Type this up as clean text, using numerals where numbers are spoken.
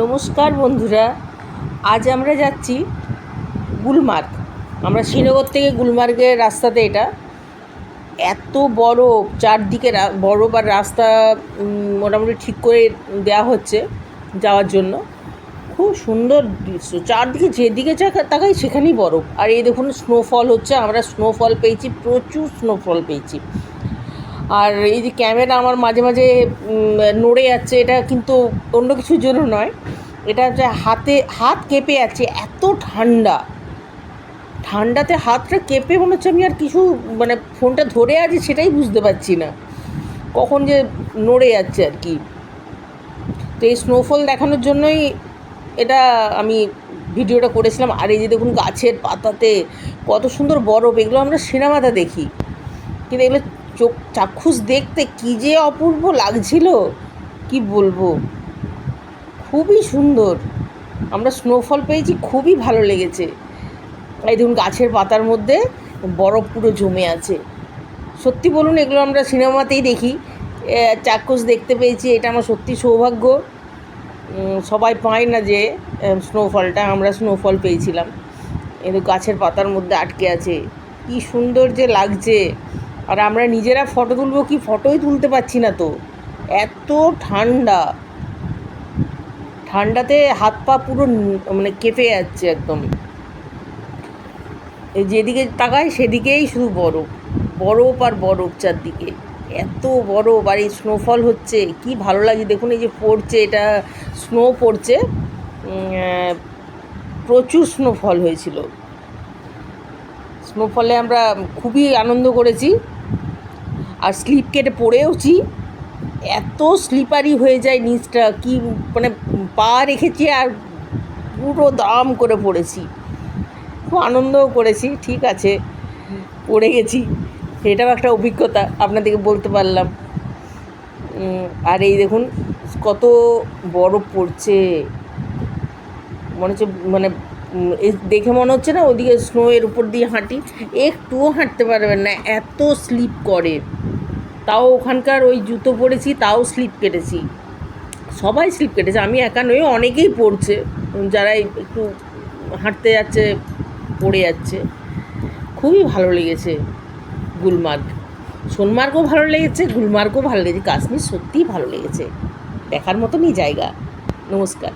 নমস্কার বন্ধুরা, আজ আমরা যাচ্ছি গুলমার্গ। আমরা শ্রীনগর থেকে গুলমার্গের রাস্তাতে, এটা এত বরফ চারদিকে, বরফ আর রাস্তা মোটামুটি ঠিক করে দেওয়া হচ্ছে যাওয়ার জন্য। খুব সুন্দর দৃশ্য, চারদিকে যেদিকে তাকাই সেখানেই বরফ। আর এই দেখুন স্নোফল হচ্ছে, আমরা স্নোফল পেয়েছি, প্রচুর স্নোফল পেয়েছি। আর এই যে ক্যামেরা আমার মাঝে মাঝে নড়ে যাচ্ছে, এটা কিন্তু অন্য কিছুর জন্য নয়, এটা হচ্ছে হাত কেঁপে যাচ্ছে, এত ঠান্ডাতে হাতটা কেঁপে মনে হচ্ছে আমি আর কিছু ফোনটা ধরে আছি সেটাই বুঝতে পারছি না, কখন যে নড়ে যাচ্ছে আর কি। তো এই স্নোফল দেখানোর জন্যই এটা আমি ভিডিওটা করেছিলাম। আর এই যে দেখুন গাছের পাতাতে কত সুন্দর বরফ, এগুলো আমরা সিনেমাতে দেখি, কিন্তু এগুলো চাক্ষুষ দেখতে কী যে অপূর্ব লাগছিল, কি বলবো, খুবই সুন্দর। আমরা স্নোফল পেয়েছি, খুবই ভালো লেগেছে। এই দেখুন গাছের পাতার মধ্যে বরফ পুরো জমে আছে। সত্যি বলুন, এগুলো আমরা সিনেমাতেই দেখি, চাক্ষুষ দেখতে পেয়েছি, এটা আমার সত্যি সৌভাগ্য। সবাই পায় না যে স্নোফলটা, আমরা স্নোফল পেয়েছিলাম। কিন্তু গাছের পাতার মধ্যে আটকে আছে, কি সুন্দর যে লাগছে। আর আমরা নিজেরা ফটো তুলবো, কি ফটোই তুলতে পারছি না, তো এত ঠান্ডাতে হাত পা পুরো কেঁপে যাচ্ছে একদম। এই যেদিকে তাকায় সেদিকেই শুধু বরফ আর বরফ চারদিকে, এত বরফ। আর এই স্নোফল হচ্ছে, কি ভালো লাগে দেখুন, এই যে পড়ছে, এটা স্নো পড়ছে, প্রচুর স্নোফল হয়েছিল। স্নোফলে আমরা খুবই আনন্দ করেছি, আর স্লিপ কেটে পড়েওছি, এত স্লিপারি হয়ে যায় নিচটা, কি পা রেখেছি আর পুরো দাম করে পড়েছি। খুব আনন্দও করেছি, ঠিক আছে, পড়ে গেছি, এটাও একটা অভিজ্ঞতা আপনাদেরকে বলতে পারলাম। আর এই দেখুন কত বরফ পড়ছে, মনে হচ্ছে দেখে মনে হচ্ছে না ওদিকে স্নোয়ের উপর দিয়ে হাঁটি, একটুও হাঁটতে পারবেন না, এত স্লিপ করে। তাও ওখানকার ওই জুতো পরেছি, তাও স্লিপ কেটেছি, সবাই স্লিপ কেটেছে, আমি একা নই, অনেকেই পড়ছে, যারা একটু হাঁটতে যাচ্ছে পড়ে যাচ্ছে। খুবই ভালো লেগেছে গুলমার্গ। সোনমার্গও ভালো লেগেছে, গুলমার্গও ভালো লেগেছে, কাশ্মীর সত্যিই ভালো লেগেছে, দেখার মতনই জায়গা। নমস্কার।